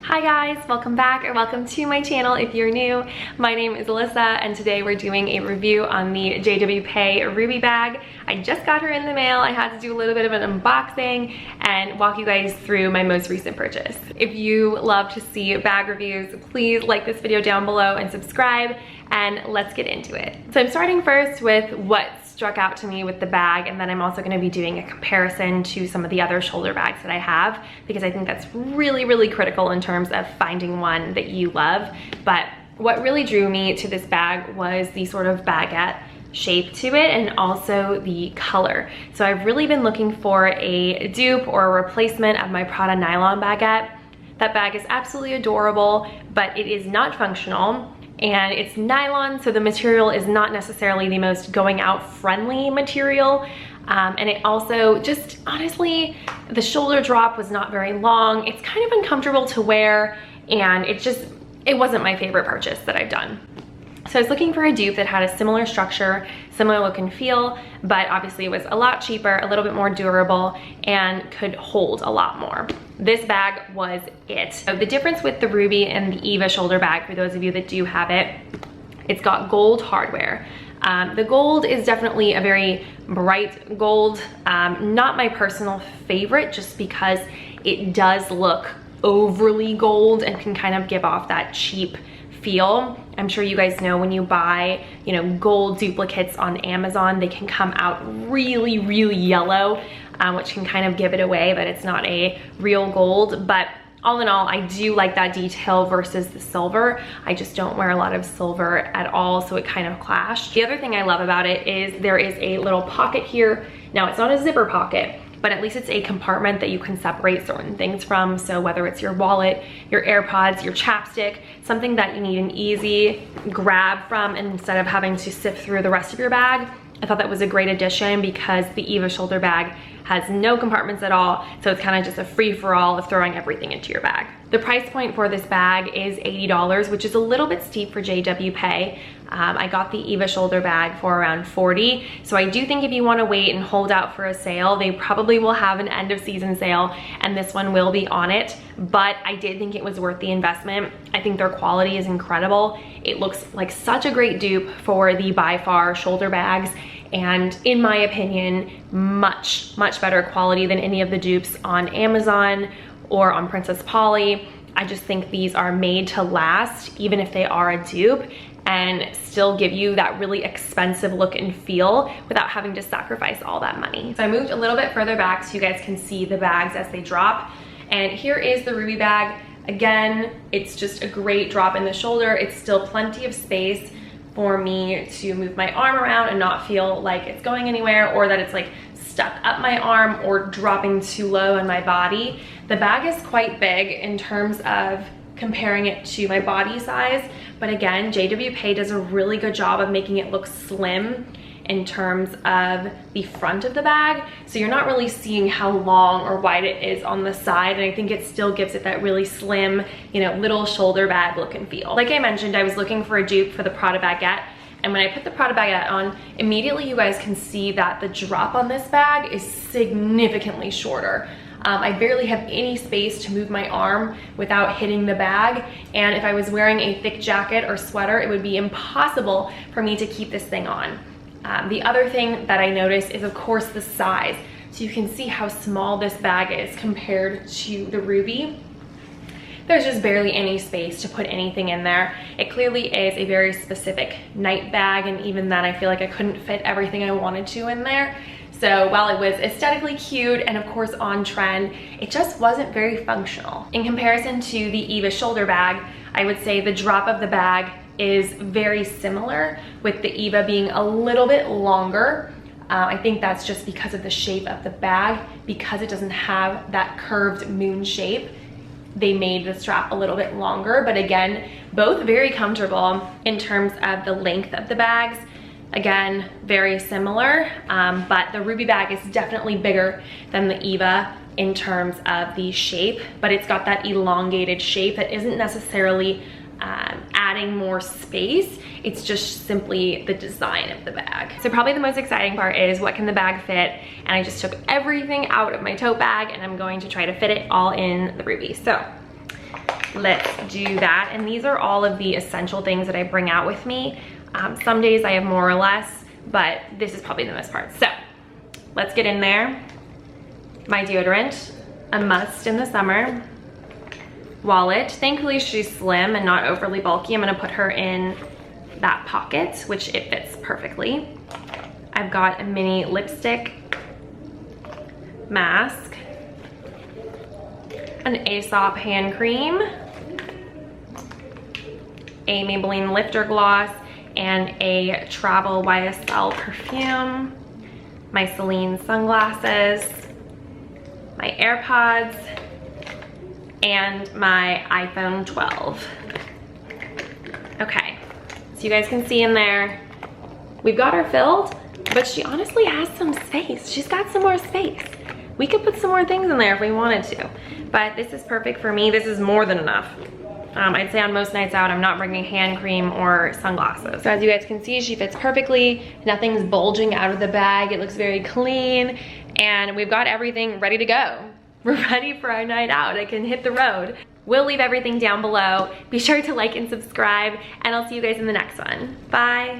Hi guys, welcome back or welcome to my channel if you're new. My name is Alissa and today we're doing a review on the PEI Ruby bag. I just got her in the mail. I had to do a little bit of an unboxing and walk you guys through my most recent purchase. If you love to see bag reviews, please like this video down below and subscribe, and let's get into it. So I'm starting first with what struck out to me with the bag, and then I'm also going to be doing a comparison to some of the other shoulder bags that I have, because I think that's really critical in terms of finding one that you love. But what really drew me to this bag was the sort of baguette shape to it and also the color. So I've really been looking for a dupe or a replacement of my Prada nylon baguette. That bag is absolutely adorable, but it is not functional. And it's nylon, so the material is not necessarily the most going out friendly material. And it also just, honestly, the shoulder drop was not very long. It's kind of uncomfortable to wear, and it wasn't my favorite purchase that I've done. So I was looking for a dupe that had a similar structure, similar look and feel, but obviously it was a lot cheaper, a little bit more durable, and could hold a lot more. This bag was it. So the difference with the Ruby and the Eva shoulder bag, for those of you that do have it, it's got gold hardware. The gold is definitely a very bright gold, not my personal favorite, just because it does look overly gold and can kind of give off that cheap feel. I'm sure you guys know when you buy, gold duplicates on Amazon, they can come out really yellow, which can kind of give it away, but it's not a real gold. But all in all, I do like that detail versus the silver. I just don't wear a lot of silver at all, so it kind of clashed. The other thing I love about it is there is a little pocket here. Now, it's not a zipper pocket, but at least it's a compartment that you can separate certain things from. So whether it's your wallet, your AirPods, your chapstick, something that you need an easy grab from instead of having to sift through the rest of your bag, I thought that was a great addition, because the Eva shoulder bag has no compartments at all, so it's kind of just a free-for-all of throwing everything into your bag. The price point for this bag is $80, which is a little bit steep for PEI. I got the Eva shoulder bag for around $40, so I do think if you want to wait and hold out for a sale, they probably will have an end of season sale, and this one will be on it. But I did think it was worth the investment. I think their quality is incredible. It looks like such a great dupe for the By Far shoulder bags, and in my opinion, much better quality than any of the dupes on Amazon or on Princess Polly. I just think these are made to last, even if they are a dupe, and still give you that really expensive look and feel without having to sacrifice all that money. So I moved a little bit further back so you guys can see the bags as they drop. And here is the Ruby bag. Again, it's just a great drop in the shoulder. It's still plenty of space for me to move my arm around and not feel like it's going anywhere, or that it's like stuck up my arm or dropping too low in my body. The bag is quite big in terms of comparing it to my body size, but again, PEI does a really good job of making it look slim in terms of the front of the bag, so you're not really seeing how long or wide it is on the side, and I think it still gives it that really slim, little shoulder bag look and feel. Like I mentioned, I was looking for a dupe for the Prada baguette, and when I put the Prada baguette on, immediately you guys can see that the drop on this bag is significantly shorter. I barely have any space to move my arm without hitting the bag, and if I was wearing a thick jacket or sweater, it would be impossible for me to keep this thing on. The other thing that I noticed is, of course, the size. So you can see how small this bag is compared to the Ruby. There's just barely any space to put anything in there. It clearly is a very specific night bag, and even then I feel like I couldn't fit everything I wanted to in there. So while it was aesthetically cute and of course on trend, it just wasn't very functional. In comparison to the Eva shoulder bag, I would say the drop of the bag is very similar, with the Eva being a little bit longer. I think that's just because of the shape of the bag. Because it doesn't have that curved moon shape, they made the strap a little bit longer, but again, both very comfortable in terms of the length of the bags. Again, very similar, but the Ruby bag is definitely bigger than the Eva in terms of the shape, but it's got that elongated shape that isn't necessarily adding more space. It's just simply the design of the bag. So probably the most exciting part is, what can the bag fit? And I just took everything out of my tote bag and I'm going to try to fit it all in the Ruby. So let's do that. And these are all of the essential things that I bring out with me. Some days I have more or less, but this is probably the most part. So let's get in there. My deodorant, a must in the summer. Wallet, thankfully she's slim and not overly bulky. I'm gonna put her in that pocket, which it fits perfectly. I've got a mini lipstick, mask, an Aesop hand cream, a Maybelline lifter gloss, and a Travel YSL perfume, my Celine sunglasses, my AirPods, and my iPhone 12. Okay, so you guys can see in there, we've got her filled, but she honestly has some space. She's got some more space. We could put some more things in there if we wanted to, but this is perfect for me. This is more than enough. I'd say on most nights out, I'm not bringing hand cream or sunglasses. So as you guys can see, she fits perfectly. Nothing's bulging out of the bag. It looks very clean, and we've got everything ready to go. We're ready for our night out. I can hit the road. We'll leave everything down below. Be sure to like and subscribe, and I'll see you guys in the next one. Bye.